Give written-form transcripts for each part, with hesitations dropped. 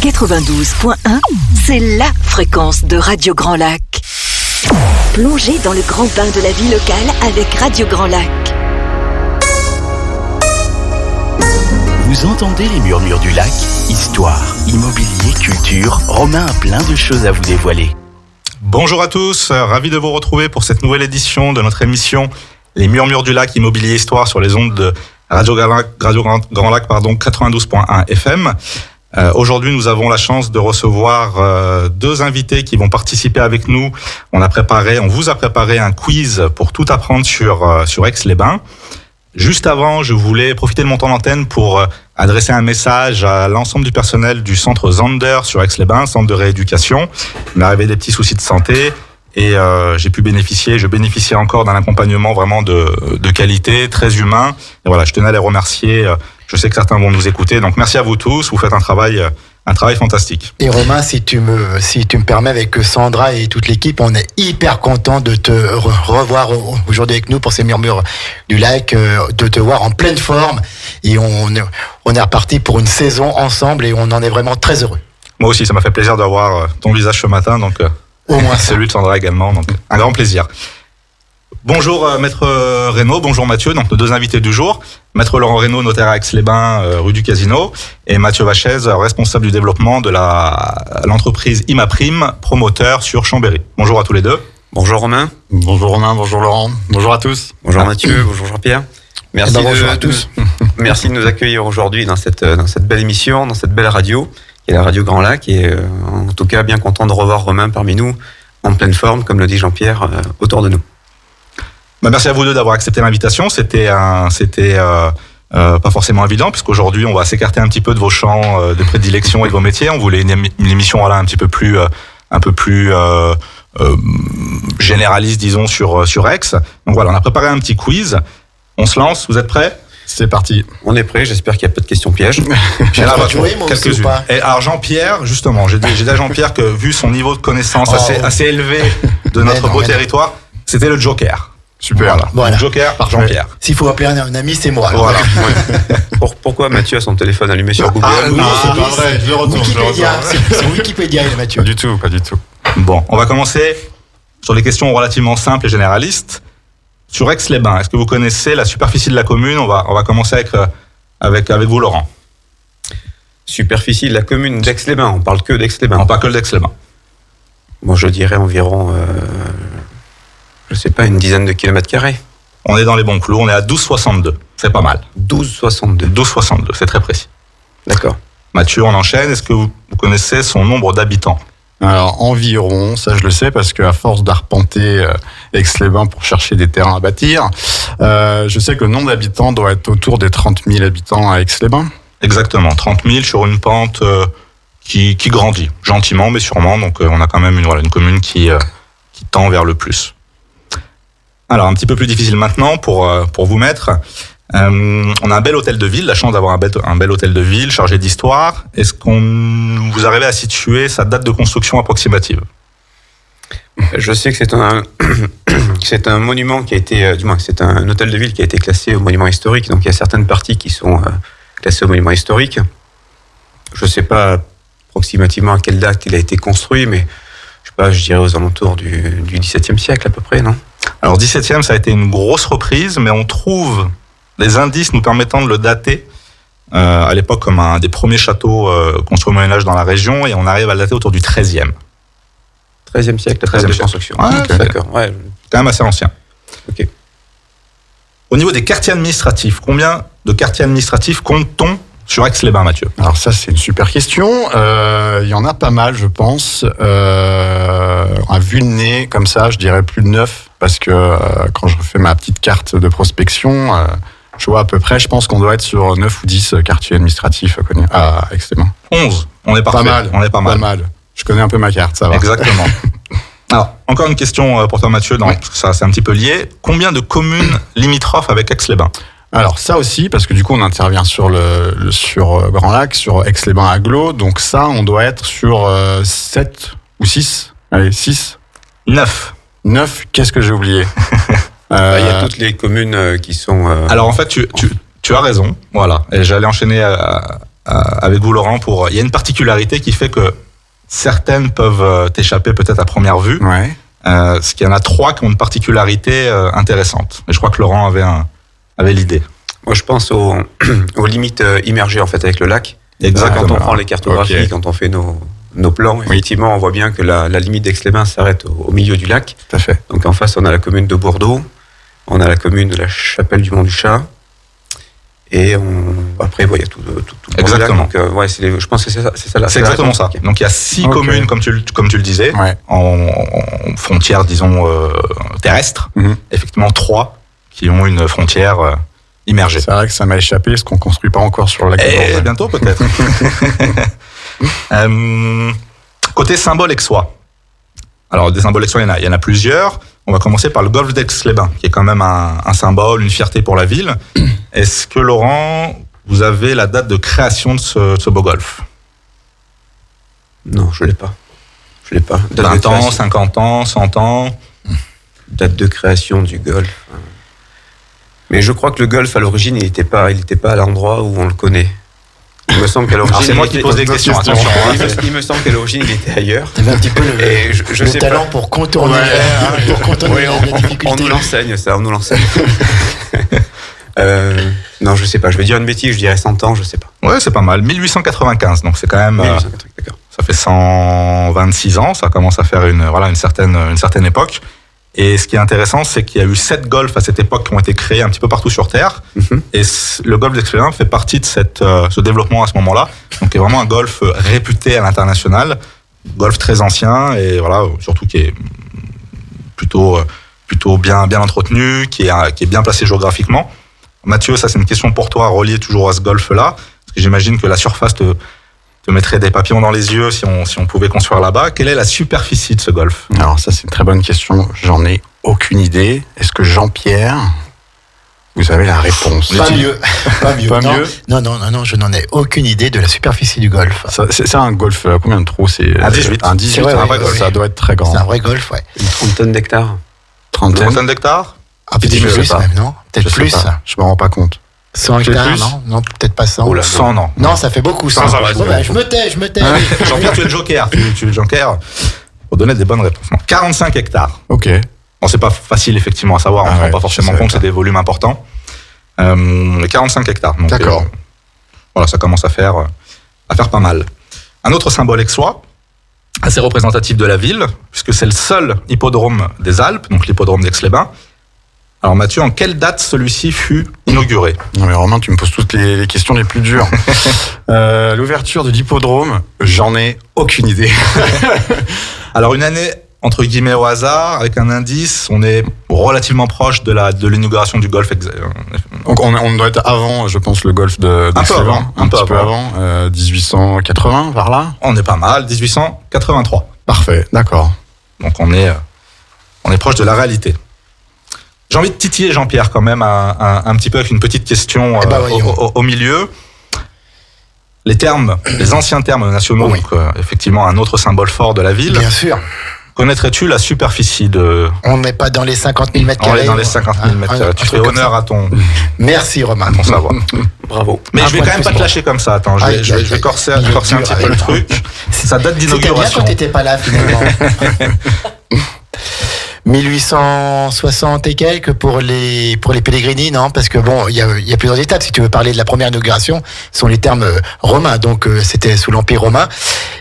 92.1, c'est la fréquence de Radio Grand Lac. Plongez dans le grand bain de la vie locale avec Radio Grand Lac. Vous entendez les murmures du lac? Histoire, immobilier, culture, Romain a plein de choses à vous dévoiler. Bonjour à tous, ravi de vous retrouver pour cette nouvelle édition de notre émission Les Murmures du Lac, Immobilier Histoire sur les ondes de Radio Grand Lac, 92.1 FM. Aujourd'hui, nous avons la chance de recevoir deux invités qui vont participer avec nous. On vous a préparé un quiz pour tout apprendre sur Aix-les-Bains. Juste avant, je voulais profiter de mon temps d'antenne pour adresser un message à l'ensemble du personnel du centre Zander sur Aix-les-Bains, centre de rééducation. Il m'est arrivé des petits soucis de santé et je bénéficie encore d'un accompagnement vraiment de qualité, très humain. Et voilà, je tenais à les remercier. Je sais que certains vont nous écouter, donc merci à vous tous. Vous faites un travail fantastique. Et Romain, si tu me permets, avec Sandra et toute l'équipe, on est hyper content de te revoir aujourd'hui avec nous pour ces murmures du lac, de te voir en pleine forme. Et on est reparti pour une saison ensemble et on en est vraiment très heureux. Moi aussi, ça m'a fait plaisir d'avoir ton visage ce matin, donc au moins celui de Sandra également, donc un grand plaisir. Bonjour Maître Reynaud, bonjour Mathieu, donc nos deux invités du jour. Maître Laurent Reynaud, notaire à Aix-les-Bains, rue du Casino, et Mathieu Vachez, responsable du développement de l'entreprise Imaprime, promoteur sur Chambéry. Bonjour à tous les deux. Bonjour Romain. Bonjour Romain, bonjour Laurent, bonjour à tous. Bonjour Mathieu, bonjour Jean-Pierre. Bonjour à tous. Merci de nous accueillir aujourd'hui dans cette belle émission, dans cette belle radio, qui est la Radio Grand Lac, et en tout cas bien content de revoir Romain parmi nous, en pleine forme, comme le dit Jean-Pierre, autour de nous. Merci à vous deux d'avoir accepté l'invitation. C'était pas forcément évident, puisqu'aujourd'hui on va s'écarter un petit peu de vos champs de prédilection et de vos métiers. On voulait une émission un petit peu plus généraliste, disons, sur Aix. Donc voilà, on a préparé un petit quiz. On se lance, vous êtes prêts? C'est parti. On est prêts, j'espère qu'il n'y a pas de questions pièges. Quelques-unes. Et alors Jean-Pierre, justement, j'ai dit à Jean-Pierre que vu son niveau de connaissance assez élevé de notre beau territoire, c'était le Joker. Super. Voilà. Joker par Jean-Pierre. S'il faut appeler un ami, c'est moi. Voilà. Pourquoi Mathieu a son téléphone allumé sur Google? C'est pas vrai, je le retourne. C'est Wikipédia, Mathieu. Pas du tout. Bon, on va commencer sur des questions relativement simples et généralistes. Sur Aix-les-Bains, est-ce que vous connaissez la superficie de la commune? On va commencer avec vous, Laurent. Superficie de la commune d'Aix-les-Bains, on parle que d'Aix-les-Bains. On parle que d'Aix-les-Bains. Bon, je dirais environ... une dizaine de kilomètres carrés. On est dans les bons clous, on est à 12,62. C'est pas mal. 12,62. 12,62, c'est très précis. D'accord. Mathieu, on enchaîne. Est-ce que vous connaissez son nombre d'habitants? Alors environ, ça je le sais parce qu'à force d'arpenter Aix-les-Bains pour chercher des terrains à bâtir, je sais que le nombre d'habitants doit être autour des 30 000 habitants à Aix-les-Bains. Exactement, 30 000 sur une pente qui grandit, gentiment mais sûrement. Donc on a quand même une commune qui tend vers le plus. Alors, un petit peu plus difficile maintenant pour vous mettre. On a un bel hôtel de ville, la chance d'avoir un bel hôtel de ville chargé d'histoire. Est-ce vous arrivez à situer sa date de construction approximative? Je sais que c'est un monument qui a été, c'est un hôtel de ville qui a été classé au monument historique. Donc, il y a certaines parties qui sont classées au monument historique. Je ne sais pas approximativement à quelle date il a été construit, mais je dirais aux alentours du XVIIe siècle à peu près, non? Alors 17e, ça a été une grosse reprise, mais on trouve des indices nous permettant de le dater à l'époque comme un des premiers châteaux construits au Moyen-Âge dans la région, et on arrive à le dater autour du 13e. 13e siècle, la date de construction. Ah, okay. D'accord, ouais. Quand même assez ancien. Ok. Au niveau des quartiers administratifs, combien de quartiers administratifs compte-t-on sur Aix-les-Bains, Mathieu? Alors ça, c'est une super question. Il y en a pas mal, je pense. À vue de nez, comme ça, je dirais plus de 9, parce que quand je refais ma petite carte de prospection, je vois à peu près, je pense qu'on doit être sur 9 ou 10 quartiers administratifs à Aix-les-Bains. 11, on est parfait. Pas mal. Je connais un peu ma carte, ça va. Exactement. Alors, encore une question pour toi, Mathieu, parce que ça, c'est un petit peu lié. Combien de communes limitrophes avec Aix-les-Bains? Alors ça aussi, parce que du coup on intervient sur Grand Lac, sur Aix-les-Bains agglo, donc ça on doit être sur 7 ou 6, allez 6. 9. 9, qu'est-ce que j'ai oublié? Il y a toutes les communes qui sont... Alors en fait tu as raison, voilà, et j'allais enchaîner avec vous, Laurent, il y a une particularité qui fait que certaines peuvent t'échapper peut-être à première vue. Ouais. Ce qu'il y en a 3 qui ont une particularité intéressante. Et je crois que Laurent avait l'idée. Moi, je pense aux limites immergées en fait avec le lac. Exactement. Quand on prend les cartographies, Ok. quand on fait nos plans, Oui. effectivement, on voit bien que la limite d'Aix-les-Bains s'arrête au milieu du lac. Tout à fait. Donc en face, on a la commune de Bordeaux, on a la commune de la Chapelle du Mont-du-Chat, et après, il y a tout le Exactement. lac. Donc, je pense que c'est ça. C'est C'est exactement ça. Donc il y a 6 Ok. communes, comme tu le disais, Ouais. en frontière, disons, terrestre. Mhm. Effectivement, 3 qui ont une frontière immergée. C'est vrai que ça m'a échappé, parce qu'on construit pas encore sur le lac. de Et Bourgogne. bientôt peut-être. Côté symbole aixois. Alors des symboles aixois, il y en a plusieurs. On va commencer par le golfe d'Aix-les-Bains, qui est quand même un symbole, une fierté pour la ville. Est-ce que, Laurent, vous avez la date de création de ce beau golfe? Non, je l'ai pas. Date de 20 ans, création. 50 ans, 100 ans? Date de création du golf. Mais je crois que le golf, à l'origine, il n'était pas à l'endroit où on le connaît. Il me semble qu'à l'origine. Alors c'est moi qui pose des questions, attention. Il me semble qu'à l'origine, il était ailleurs. Tu avais un petit peu Et je le sais talent pas. pour contourner, pour contourner Oui, la difficulté. on nous l'enseigne, ça, on nous l'enseigne. Non, je sais pas. Je vais dire une bêtise, je dirais 100 ans, je sais pas. Ouais, c'est pas mal. 1895, donc c'est quand même... 1850, d'accord. Ça fait 126 ans, ça commence à faire une certaine époque. Et ce qui est intéressant, c'est qu'il y a eu 7 golfs à cette époque qui ont été créés un petit peu partout sur Terre. Mhm. Et le golfe d'Aix-les-Bains fait partie de ce développement à ce moment-là. Donc, c'est vraiment un golfe réputé à l'international, golfe très ancien et voilà, surtout qui est plutôt bien entretenu, qui est bien placé géographiquement. Mathieu, ça c'est une question pour toi, reliée toujours à ce golfe-là, parce que j'imagine que la surface te mettrait des papillons dans les yeux si on pouvait construire là-bas. Quelle est la superficie de ce golfe? Alors ça, c'est une très bonne question. J'en ai aucune idée. Est-ce que Jean-Pierre, vous avez la réponse? Pas mieux. Pas non, mieux. Non, je n'en ai aucune idée de la superficie du golf. C'est un golf, combien de trous? C'est Un 18. Un 18, C'est vrai, un ouais, vrai golf. ouais. Ça doit être très grand. C'est un vrai golf, ouais. Une trentaine d'hectares. Une Trentaine. trentaine d'hectares? Ah, peut-être Je sais plus pas. même, non? Peut-être Je sais plus. pas. Je me rends pas compte. 100 C'est hectares, plus non? Non, peut-être pas 100. Oh là. 100, non. Non, ça fait beaucoup, 100. Ça va être Bon, bah, beaucoup. je me tais. Jean-Pierre, tu es le joker. Tu es le joker pour donner des bonnes réponses. Non, 45 hectares. Ok. Bon, c'est pas facile effectivement à savoir, on ne Ah se rend ouais, pas forcément je savais compte, pas. c'est des volumes importants. 45 hectares. Donc, D'accord. Voilà, ça commence à faire pas mal. Un autre symbole aixois, assez représentatif de la ville, puisque c'est le seul hippodrome des Alpes, donc l'hippodrome d'Aix-les-Bains. Alors Mathieu, en quelle date celui-ci fut inauguré? Non mais Romain, tu me poses toutes les questions les plus dures. L'ouverture de l'hippodrome, j'en ai aucune idée. Alors une année entre guillemets au hasard, avec un indice, on est relativement proche de l'inauguration du golf. Donc on doit être avant, je pense, le golf de Un peu d'Aix-les-Bains. avant, Un petit peu avant. 1880, par là. On est pas mal, 1883. Parfait, d'accord. Donc on est proche de la réalité. J'ai envie de titiller Jean-Pierre quand même un petit peu avec une petite question Eh ben, voyons. au milieu. Les anciens termes nationaux, Oui. donc effectivement un autre symbole fort de la ville. Bien sûr. Connaîtrais-tu la superficie de... On n'est pas dans les 50 000 mètres On carrés. est dans les 50 000 mètres carrés. Un Tu truc fais comme honneur ça. à ton Merci, Romain. savoir. Bravo. Mais Un je vais point quand même de pas plus te pour lâcher comme ça. Attends, je Aïe, vais aïe, corser aïe. un petit peu le truc. Ça date C'était bien d'inauguration. quand t'étais pas là, finalement. 1860 et quelques pour les Pellegrini, non? Parce que bon, il y a plusieurs étapes. Si tu veux parler de la première inauguration, ce sont les termes romains. Donc, c'était sous l'Empire romain.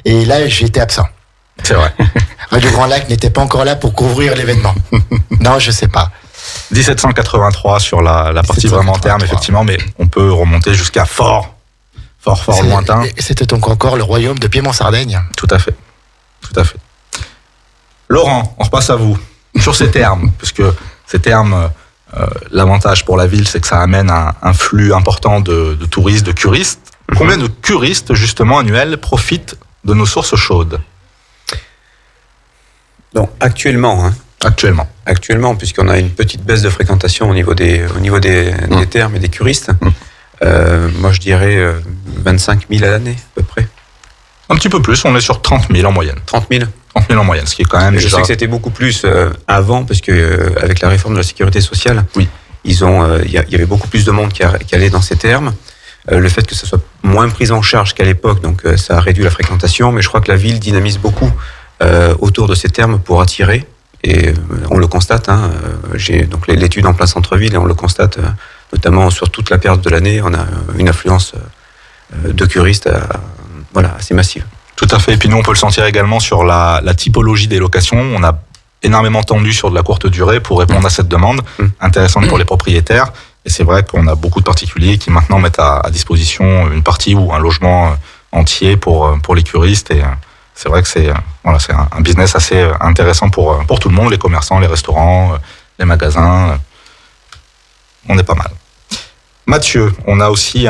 Et là, j'étais absent. C'est vrai. Radio Grand Lac n'était pas encore là pour couvrir l'événement. Non, je sais pas. 1783 sur la partie 1783. vraiment terme, effectivement, mais on peut remonter jusqu'à fort lointain. Et c'était donc encore le royaume de Piémont-Sardaigne. Tout à fait. Laurent, on repasse à vous. Sur ces termes, puisque ces termes, l'avantage pour la ville, c'est que ça amène un flux important de touristes, de curistes. Combien de curistes, justement, annuels profitent de nos sources chaudes Donc actuellement, actuellement? puisqu'on a une petite baisse de fréquentation au niveau des termes et des curistes, moi je dirais 25 000 à l'année à peu près. Un petit peu plus, on est sur 30 000 en moyenne. 30 000. 30 000 en moyenne, ce qui est quand même Je déjà... sais que c'était beaucoup plus avant, parce que avec la réforme de la sécurité sociale, Oui. il y avait beaucoup plus de monde qui allait dans ces termes. le fait que ça soit moins pris en charge qu'à l'époque, donc ça a réduit la fréquentation, mais je crois que la ville dynamise beaucoup autour de ces termes pour attirer, et on le constate, j'ai donc l'étude en plein centre-ville, et on le constate notamment sur toute la période de l'année, on a une affluence de curistes assez massive. Tout à fait. Et puis nous, on peut le sentir également sur la typologie des locations. On a énormément tendu sur de la courte durée pour répondre à cette demande intéressante pour les propriétaires. Et c'est vrai qu'on a beaucoup de particuliers qui maintenant mettent à disposition une partie ou un logement entier pour les curistes. Et c'est vrai que c'est un business assez intéressant pour tout le monde, les commerçants, les restaurants, les magasins. On est pas mal. Mathieu, on a aussi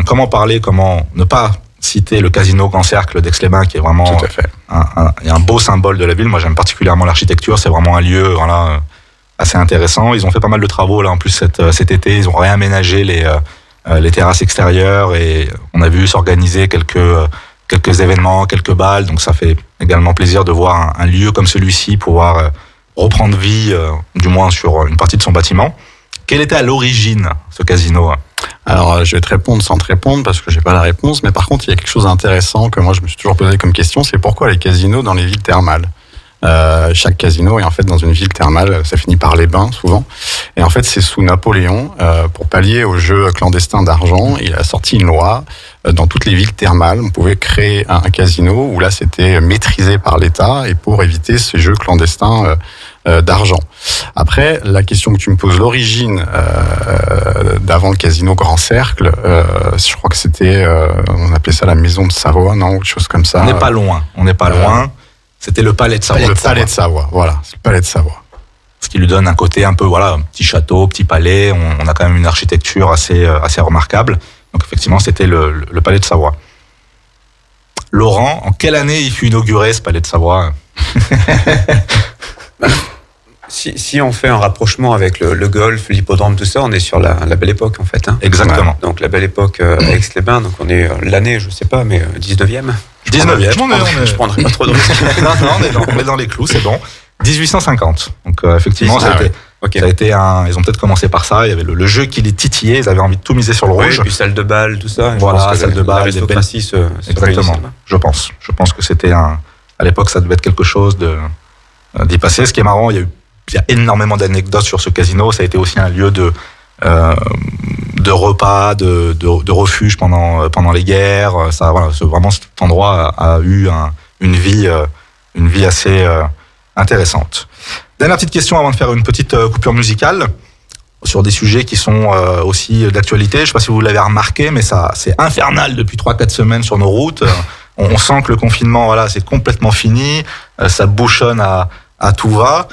comment ne pas citer le casino Grand Cercle d'Aix-les-Bains, qui est vraiment Tout à fait. un beau symbole de la ville. Moi, j'aime particulièrement l'architecture. C'est vraiment un lieu assez intéressant. Ils ont fait pas mal de travaux là en plus cet été. Ils ont réaménagé les terrasses extérieures et on a vu s'organiser quelques événements, quelques bals. Donc ça fait également plaisir de voir un lieu comme celui-ci pouvoir reprendre vie, du moins sur une partie de son bâtiment. Quel était à l'origine ce casino ? Alors, je vais te répondre sans te répondre parce que j'ai pas la réponse. Mais par contre, il y a quelque chose d'intéressant que moi, je me suis toujours posé comme question. C'est pourquoi les casinos dans les villes thermales ? Chaque casino est en fait dans une ville thermale. Ça finit par les bains, souvent. Et en fait, c'est sous Napoléon, pour pallier au jeu clandestin d'argent, il a sorti une loi. Dans toutes les villes thermales, on pouvait créer un casino où là, c'était maîtrisé par l'État et pour éviter ce jeu clandestin d'argent. Après, la question que tu me poses, l'origine d'avant le casino Grand Cercle, je crois que c'était, on appelait ça la Maison de Savoie, non, ou quelque chose comme ça. On n'est pas loin. C'était le Palais de Savoie. Le Palais de Savoie, voilà, c'est le Palais de Savoie. Ce qui lui donne un côté un peu, un petit château, petit palais. On a quand même une architecture assez remarquable. Donc effectivement, c'était le Palais de Savoie. Laurent, en quelle année il fut inauguré ce Palais de Savoie ? Si on fait un rapprochement avec le golf, l'hippodrome, tout ça, on est sur la belle époque en fait. Exactement. Donc la belle époque à Aix-les-Bains, donc on est l'année, je sais pas, mais 19e. 19e, je prendrai pas trop de risques. Non, on est dans les clous, c'est bon. 1850. Donc effectivement, ça a été ils ont peut-être commencé par ça. Il y avait le jeu qui les titillait. Ils avaient envie de tout miser sur le rouge. Et puis salle de bal, tout ça. Voilà, salle de bal, l'aristocratie exactement. Je pense que c'était à l'époque, ça devait être quelque chose d'y passer. Ce qui est marrant, il y a énormément d'anecdotes sur ce casino. Ça a été aussi un lieu de repas, de refuge pendant les guerres. Vraiment, cet endroit a eu une vie assez intéressante. Dernière petite question avant de faire une petite coupure musicale sur des sujets qui sont aussi d'actualité. Je ne sais pas si vous l'avez remarqué, mais c'est infernal depuis 3-4 semaines sur nos routes. On sent que le confinement, c'est complètement fini. Ça bouchonne à tout va.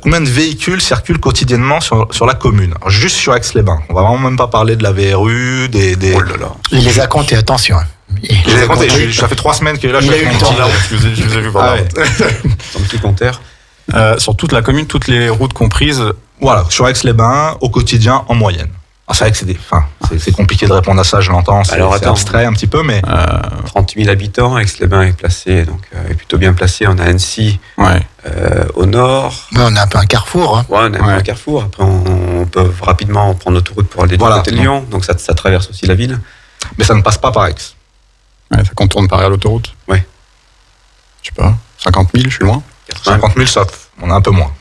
Combien de véhicules circulent quotidiennement sur la commune ? Alors, juste sur Aix-les-Bains. On va vraiment même pas parler de la VRU, Oh là là. Il les a comptés, attention. Je les ai comptés. Ça fait 3 semaines que là, Il a eu le temps. Je vous ai vu par là. Ton petit compteur. Sur toute la commune, toutes les routes comprises. Voilà, sur Aix-les-Bains, au quotidien, en moyenne. C'est vrai que c'est compliqué de répondre à ça, je l'entends. C'est abstrait un petit peu, mais 30 000 habitants, Aix-les-Bains est placé, donc est plutôt bien placé. On a Annecy au nord. Ouais, on a un peu un carrefour. Ouais, on a un peu un carrefour. Après, on peut rapidement prendre l'autoroute pour aller du côté de Lyon, donc ça traverse aussi la ville. Mais ça ne passe pas par Aix. Ouais, ça contourne par l'autoroute. Ouais. Je sais pas, 50 000, je suis loin. 50 000, ça, on a un peu moins.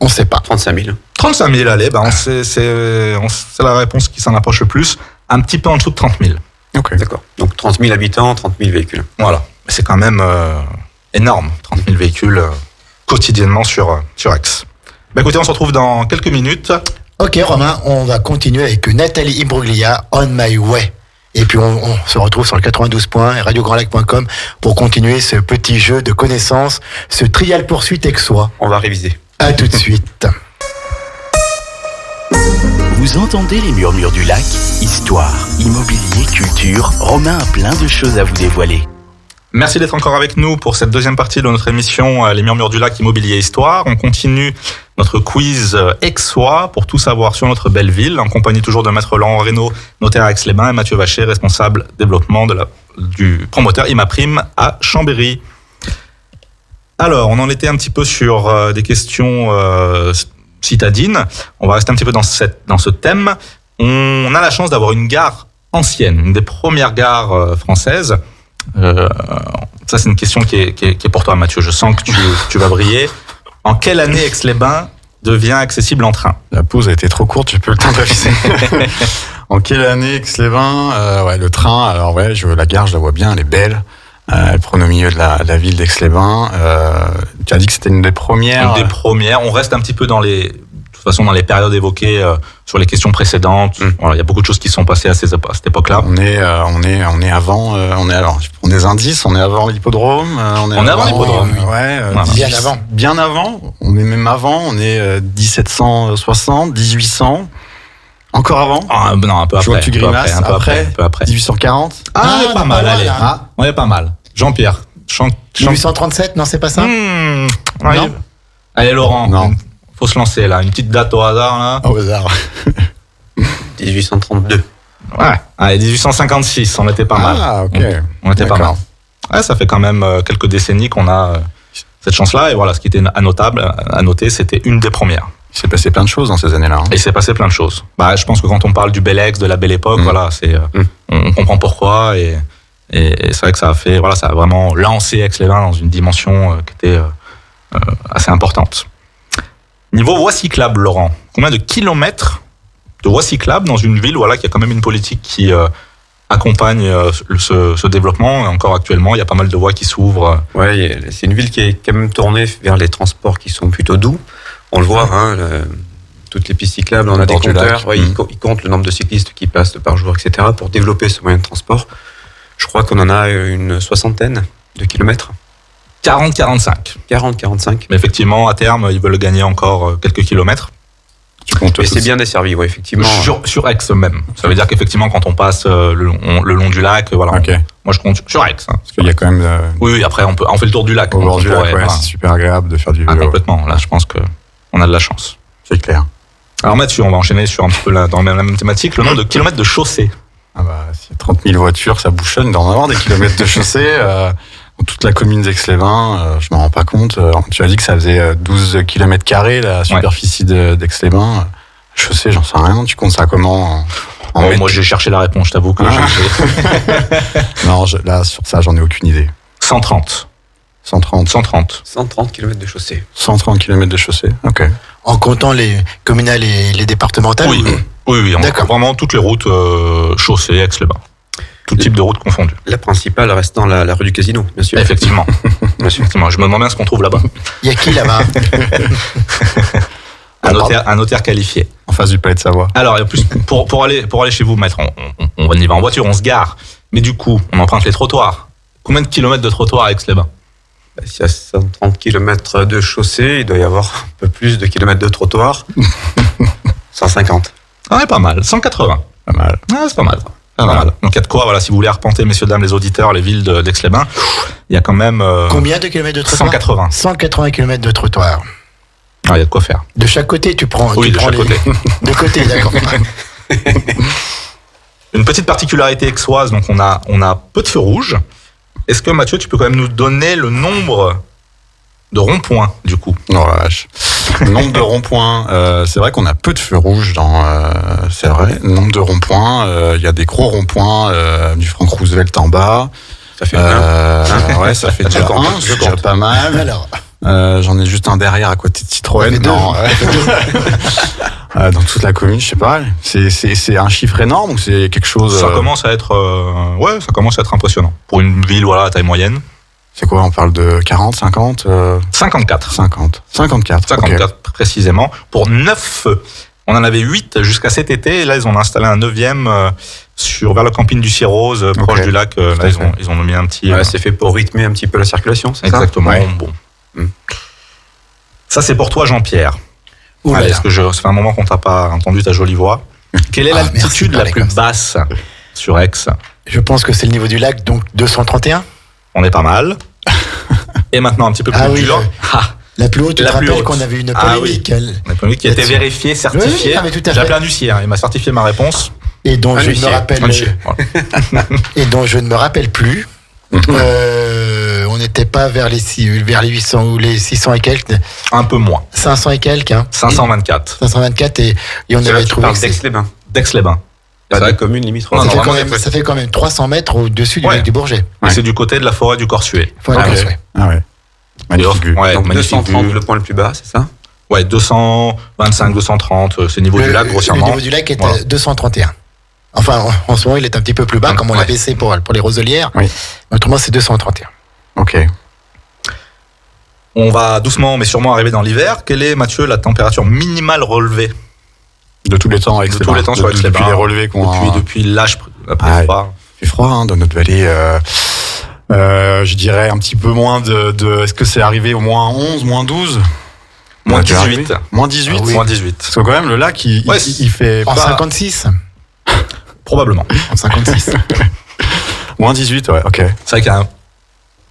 On ne sait pas. 35 000. 35 000, allez, c'est la réponse qui s'en approche le plus. Un petit peu en dessous de 30 000. Ok. D'accord. Donc 30 000 habitants, 30 000 véhicules. Voilà. C'est quand même énorme, 30 000 véhicules quotidiennement sur Aix. Écoutez, on se retrouve dans quelques minutes. Ok, Romain, on va continuer avec Nathalie Imbruglia, On My Way. Et puis on se retrouve sur le 92 points et radiograndlac.com pour continuer ce petit jeu de connaissances, ce trial poursuite aixois. On va réviser. À tout de suite. Vous entendez les murmures du lac ? Histoire, immobilier, culture, Romain a plein de choses à vous dévoiler. Merci d'être encore avec nous pour cette deuxième partie de notre émission Les Murmures du Lac, Immobilier Histoire. On continue notre quiz aixois pour tout savoir sur notre belle ville, en compagnie toujours de Maître Laurent Reynaud, notaire à Aix-les-Bains, et Mathieu Vacher, responsable développement du promoteur Imaprime à Chambéry. Alors, on en était un petit peu sur des questions citadines. On va rester un petit peu dans ce thème. On a la chance d'avoir une gare ancienne, une des premières gares françaises. Ça, c'est une question qui est pour toi, Mathieu. Je sens que tu vas briller. En quelle année Aix-les-Bains devient accessible en train? La pause a été trop courte, j'ai peu le temps d'aviser. En quelle année Aix-les-Bains? Ouais, le train, alors ouais, la gare, je la vois bien, elle est belle. Elle prend au milieu de la ville d'Aix-les-Bains. Tu as dit que c'était une des premières. Une des premières. On reste un petit peu dans les périodes évoquées sur les questions précédentes. Voilà, il y a beaucoup de choses qui sont passées à cette époque-là. On est avant. On est des indices. On est avant l'hippodrome. On est avant l'hippodrome. Ouais. Bien avant. Bien avant. On est même avant. On est 1760, 1800. Encore avant. Non, un peu Je vois après. que tu grimaces. Un peu après. 1840. On est pas mal. Allez. Voilà. On est pas mal. Jean-Pierre. 1837, non, c'est pas ça? Non. Allez, Laurent. Non. Faut se lancer là. Une petite date au hasard là. Au hasard. 1832. Ouais. Allez, 1856. On était pas mal. Ah, ok. On était pas mal. D'accord. Ouais, ça fait quand même quelques décennies qu'on a cette chance-là. Et voilà, ce qui était à noter, c'était une des premières. Il s'est passé plein de choses dans ces années-là. Et il s'est passé plein de choses. Je pense que quand on parle du bel ex, de la belle époque, voilà, on comprend pourquoi. Et c'est vrai que ça a vraiment lancé Aix-les-Bains dans une dimension qui était assez importante. Niveau voie cyclable, Laurent, combien de kilomètres de voies cyclables dans une ville, qui a quand même une politique qui accompagne ce développement. Et encore actuellement, il y a pas mal de voies qui s'ouvrent. Ouais, c'est une ville qui est quand même tournée vers les transports qui sont plutôt doux. On le voit, toutes les pistes cyclables, on a des compteurs. Ouais, ils comptent le nombre de cyclistes qui passent par jour, etc. pour développer ce moyen de transport. Je crois qu'on en a une 60aine de kilomètres. 40-45. 40-45. Mais effectivement, à terme, ils veulent gagner encore quelques kilomètres. Et c'est bien desservi, effectivement. Sur Aix même. Ça veut dire qu'effectivement, quand on passe le long du lac, voilà. Ok. Moi, je compte sur Aix. Parce qu'il y a quand même. Oui, après, on fait le tour du lac. Au bord du lac, voilà. c'est super agréable de faire du vélo. Complètement. Là, je pense qu'on a de la chance. C'est clair. Alors, Mathieu, on va enchaîner sur un petit peu dans la même thématique. Le nombre de kilomètres de chaussée. S'il y a 30 000 voitures, ça bouchonne. Il doit en avoir des kilomètres de chaussée. Dans toute la commune d'Aix-les-Bains, je ne me rends pas compte. Tu as dit que ça faisait 12 km² la superficie d'Aix-les-Bains. Chaussée, j'en sais rien. Tu comptes ça comment Moi, j'ai cherché la réponse, je t'avoue que Non, là, sur ça, j'en ai aucune idée. 130. 130 km de chaussée. 130 km de chaussée, ok. En comptant les communales et les départementales? Oui, D'accord. Vraiment toutes les routes chaussées, Aix-les-Bains. Tout type de route confondu. La principale restant la rue du Casino, bien sûr. Effectivement. Effectivement. Je me demande bien ce qu'on trouve là-bas. Il y a qui là-bas? Un notaire qualifié. En face du Palais de Savoie. Alors, et en plus, pour aller chez vous, maître, on y va en voiture, on se gare. Mais du coup, on emprunte les trottoirs. Combien de kilomètres de trottoirs à Aix-les-Bains? S'il y a 130 km de chaussée, il doit y avoir un peu plus de kilomètres de trottoir. 150. Pas mal. 180. Pas mal. C'est pas mal. Pas mal. Donc il y a de quoi, si vous voulez arpenter, messieurs, dames, les auditeurs, les villes d'Aix-les-Bains, il y a quand même... Combien de kilomètres de trottoir? 180. 180 km de trottoir. Il y a de quoi faire. De chaque côté, tu prends... Oui, tu de prends chaque côté. De côté, d'accord. Une petite particularité aixoise, donc on a peu de feux rouges. Est-ce que, Mathieu, tu peux quand même nous donner le nombre de ronds-points, du coup? Oh la vache. Le nombre de ronds-points, c'est vrai qu'on a peu de feux rouges c'est vrai. Le nombre de ronds-points, il y a des gros ronds-points du Franck Roosevelt en bas. Ça fait un. Ouais, ça fait déjà c'est déjà pas mal. Alors, j'en ai juste un derrière à côté de Citroën. Non, dans toute la commune, je sais pas. C'est un chiffre énorme ou c'est quelque chose. Ça commence à être, ça commence à être impressionnant pour une ville, à taille moyenne. C'est quoi? On parle de 40, 50 54. 54 okay. Précisément, pour 9 feux. On en avait 8 jusqu'à cet été, et là, ils ont installé un 9e vers le camping du Cirrose, proche du lac. Là, ils ont mis un petit... c'est fait pour rythmer un petit peu la circulation, c'est exactement, ça? Bon. Ça, c'est pour toi, Jean-Pierre. Allez, ça fait un moment qu'on t'a pas entendu ta jolie voix. Quelle est l'altitude la plus basse sur Aix? Je pense que c'est le niveau du lac, donc 231. On est pas mal. Et maintenant, un petit peu plus dur. La plus haute, tu te rappelles qu'on avait une polémique. Une polémique qui a été vérifiée, certifiée. J'ai appelé un huissier, il m'a certifié ma réponse. Et dont je ne me rappelle et dont je ne me rappelle plus. On n'était pas vers les 800 ou les 600 et quelques. Un peu moins. 500 et quelques. 524. 524 et on avait trouvé que d'Aix-les-Bains. d'Aix-les-Bains. Pas C'est vrai de commune limitrophe. Non, Ça, fait vraiment, quand même, ça fait quand même 300 mètres au-dessus du Ouais. lac du Bourget. Et c'est du côté de la forêt du Corsuet. Faut aller Ok. sur- ouais. Ah ouais. Magnifique vue. Ouais, Donc magnifique 230 vue. le point le plus bas, c'est ça? Ouais, 225, 230, c'est le niveau du lac, Le grossièrement. niveau du lac est Voilà. à 231. Enfin, en ce moment, il est un petit peu plus bas, comme on l'a Ouais. baissé pour les roselières. Oui. Mais autrement, c'est 231. Ok. On va doucement mais sûrement arriver dans l'hiver. Quelle est, Mathieu, la température minimale relevée De tous les temps avec de tous les temps sur Aix-les-Bains? Depuis les relevés qu'on Depuis l'âge après Ah, froid. Il fait froid hein, dans notre vallée. Je dirais un petit peu moins de. Est-ce que c'est arrivé au moins 11, moins 12? Moins On a déjà 18. arrivé Moins 18 Ah oui. Moins 18. Parce que quand même, le lac, Ouais, il fait En pas... 56. Probablement. En 56. Moins 18, ouais, ok. C'est vrai qu'il y a un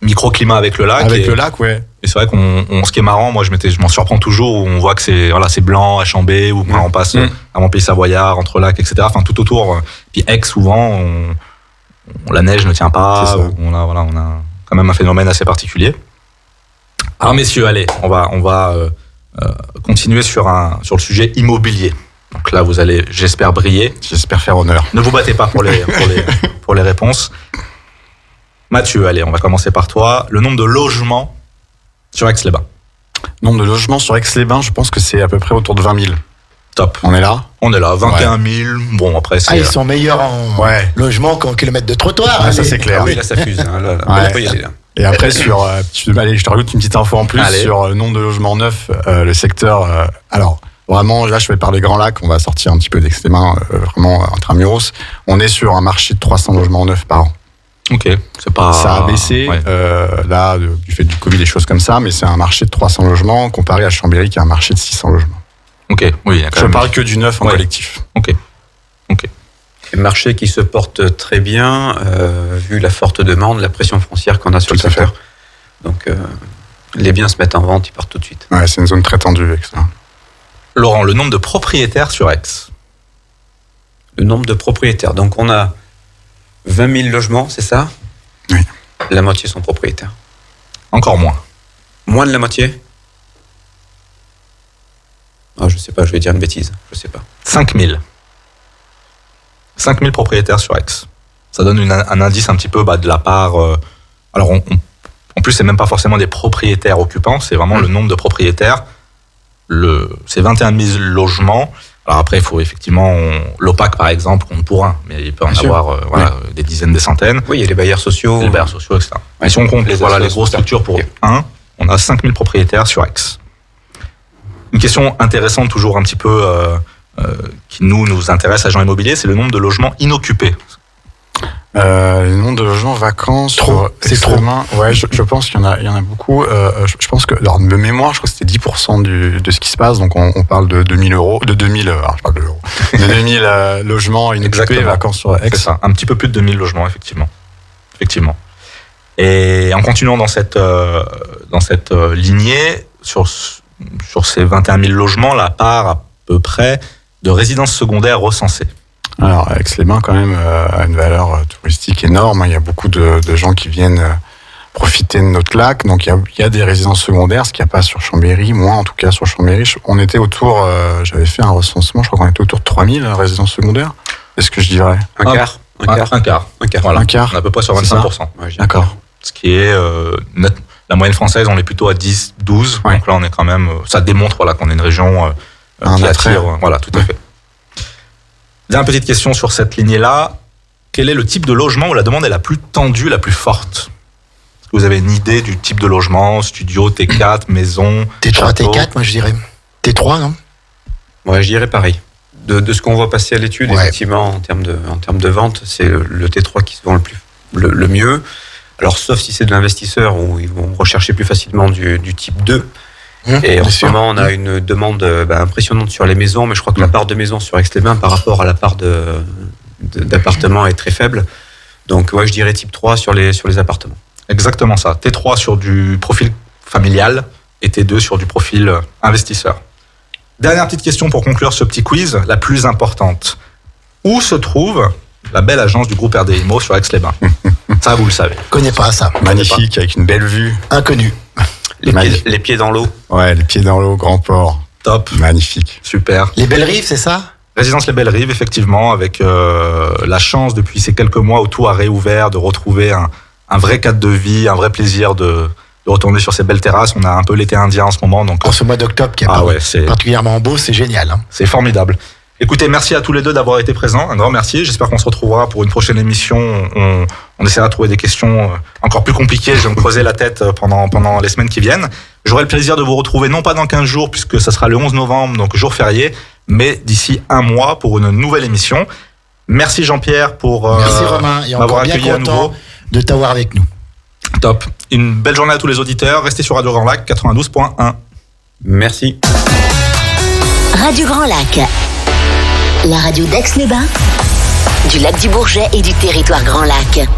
microclimat avec le lac. Avec et, le lac, ouais. et c'est vrai ce qui est marrant, moi je m'en surprends toujours où on voit que c'est blanc à Chambé, ou quand on passe avant Pays Savoyard, entre lacs, etc. Enfin tout autour. Puis Aix, souvent, la neige ne tient pas. C'est ça. On a quand même un phénomène assez particulier. Alors messieurs, allez, on va continuer sur le sujet immobilier. Donc là, vous allez, j'espère, briller. J'espère faire honneur. Ne vous battez pas pour les réponses. Mathieu, allez, on va commencer par toi. Le nombre de logements sur Aix-les-Bains. Nombre de logements sur Aix-les-Bains, je pense que c'est à peu près autour de 20 000. Top. On est là? On est là, 21 000. Bon, après, c'est... Ah, ils sont meilleurs en Ouais. logement qu'en kilomètres de trottoir. Ouais, ça, les- c'est clair. Ah oui, là ça fuse. Hein, là, Ouais. on peut y aller, là. Et après, allez, je te rajoute une petite info en plus Allez. sur le nombre de logements neufs, le secteur. Alors, vraiment, là, je vais parler Grand Lac, on va sortir un petit peu d'Aix-les-Bains, vraiment intramuros. On est sur un marché de 300 logements neufs par an. Ok, c'est pas... Ça a baissé, Ouais. là, du fait du Covid, des choses comme ça, mais c'est un marché de 300 logements comparé à Chambéry qui a un marché de 600 logements. Ok, oui, il y a quand Je même... parle que du neuf en Ouais. collectif. Ok. Un marché qui se porte très bien, vu la forte demande, la pression foncière qu'on a sur Tout le à fait. secteur. Donc, les biens se mettent en vente, ils partent tout de suite. Ouais, c'est une zone très tendue avec ça. Laurent, le nombre de propriétaires sur Aix. Le nombre de propriétaires. Donc, on a 20 000 logements, c'est ça? Oui. La moitié sont propriétaires. Encore moins. Moins de la moitié? Ah, je sais pas, je vais dire une bêtise. Je sais pas. 5 000. 5 000 propriétaires sur Aix. Ça donne un indice un petit peu de la part... alors, en plus, c'est même pas forcément des propriétaires occupants, c'est vraiment le nombre de propriétaires. C'est 21 000 logements. Alors après, il faut effectivement... L'OPAC, par exemple, compte pour un, mais il peut en Bien sûr. avoir des dizaines, des centaines. Oui, il y a les bailleurs sociaux. Les bailleurs sociaux, etc. Ouais. Et si on compte Les les associations, grosses structures pour ok. un, on a 5 000 propriétaires sur Aix. Une question intéressante, toujours un petit peu, qui nous intéresse, agent immobilier, c'est le nombre de logements inoccupés. Le nombre de logements vacants Trop, sur c'est Aix-les-Bains, ouais, je pense qu'il y en a beaucoup. Je pense que, alors, de mémoire, je crois que c'était 10% de ce qui se passe. Donc, on parle de 2000 euros, de 2000, alors, je parle de euros, de 2000 logements inoccupés Exactement. vacants sur Aix. C'est ça, un petit peu plus de 2000 logements, effectivement. Et en continuant dans cette lignée, sur ces 21 000 logements, la part à peu près de résidences secondaires recensées. Alors, Aix-les-Bains, quand même, a une valeur touristique énorme. Il y a beaucoup de gens qui viennent profiter de notre lac. Donc, il y a des résidences secondaires, ce qu'il n'y a pas sur Chambéry. Moi, en tout cas, sur Chambéry, on était autour, j'avais fait un recensement, je crois qu'on était autour de 3000 résidences secondaires. C'est ce que je dirais. Un quart. Un quart. Un quart. Voilà. Un quart. On est à peu près sur C'est ça 25%. Ouais, j'ai- D'accord. Ce qui est la moyenne française, on est plutôt à 10, 12. Ouais. Donc là, on est quand même. Ça démontre qu'on est une région Un qui attrait. attire. Voilà, tout à fait. Dernière petite question sur cette lignée-là. Quel est le type de logement où la demande est la plus tendue, la plus forte? Est-ce que vous avez une idée du type de logement? Studio, T4, maison, T3, château? T4, moi je dirais. T3, non? Ouais, je dirais pareil. De ce qu'on voit passer à l'étude, Ouais. effectivement, en termes de vente, c'est le T3 qui se vend le mieux. Alors, sauf si c'est de l'investisseur où ils vont rechercher plus facilement du type 2. Et en ce moment, on a une demande impressionnante sur les maisons, mais je crois que la part de maisons sur Aix-les-Bains par rapport à la part d'appartements est très faible. Donc, ouais, je dirais type 3 sur les appartements. Exactement ça. T3 sur du profil familial et T2 sur du profil investisseur. Dernière petite question pour conclure ce petit quiz, la plus importante. Où se trouve la belle agence du groupe RD Immo sur Aix-les-Bains? Ça, vous le savez. Je connais pas ça. Magnifique, avec une belle vue. Inconnu. Magnifique. Les pieds dans l'eau. Ouais, les pieds dans l'eau, grand port. Top, Magnifique. super. Les belles rives, c'est ça? Résidence Les Belles Rives, effectivement, avec la chance depuis ces quelques mois où tout a réouvert, de retrouver un vrai cadre de vie, un vrai plaisir de retourner sur ces belles terrasses. On a un peu l'été indien en ce moment. Donc, En ce mois d'octobre qui est particulièrement beau, c'est génial. Hein. C'est formidable. Écoutez, merci à tous les deux d'avoir été présents. Un grand merci. J'espère qu'on se retrouvera pour une prochaine émission. On essaiera de trouver des questions encore plus compliquées. Je vais me creuser la tête pendant les semaines qui viennent. J'aurai le plaisir de vous retrouver, non pas dans 15 jours, puisque ça sera le 11 novembre, donc jour férié, mais d'ici un mois pour une nouvelle émission. Merci Jean-Pierre pour merci Romain, et m'avoir encore bien accueilli à nouveau. content de t'avoir avec nous. Top. Une belle journée à tous les auditeurs. Restez sur Radio Grand Lac 92.1. Merci. Radio Grand Lac, la radio d'Aix-les-Bains, du lac du Bourget et du territoire Grand Lac.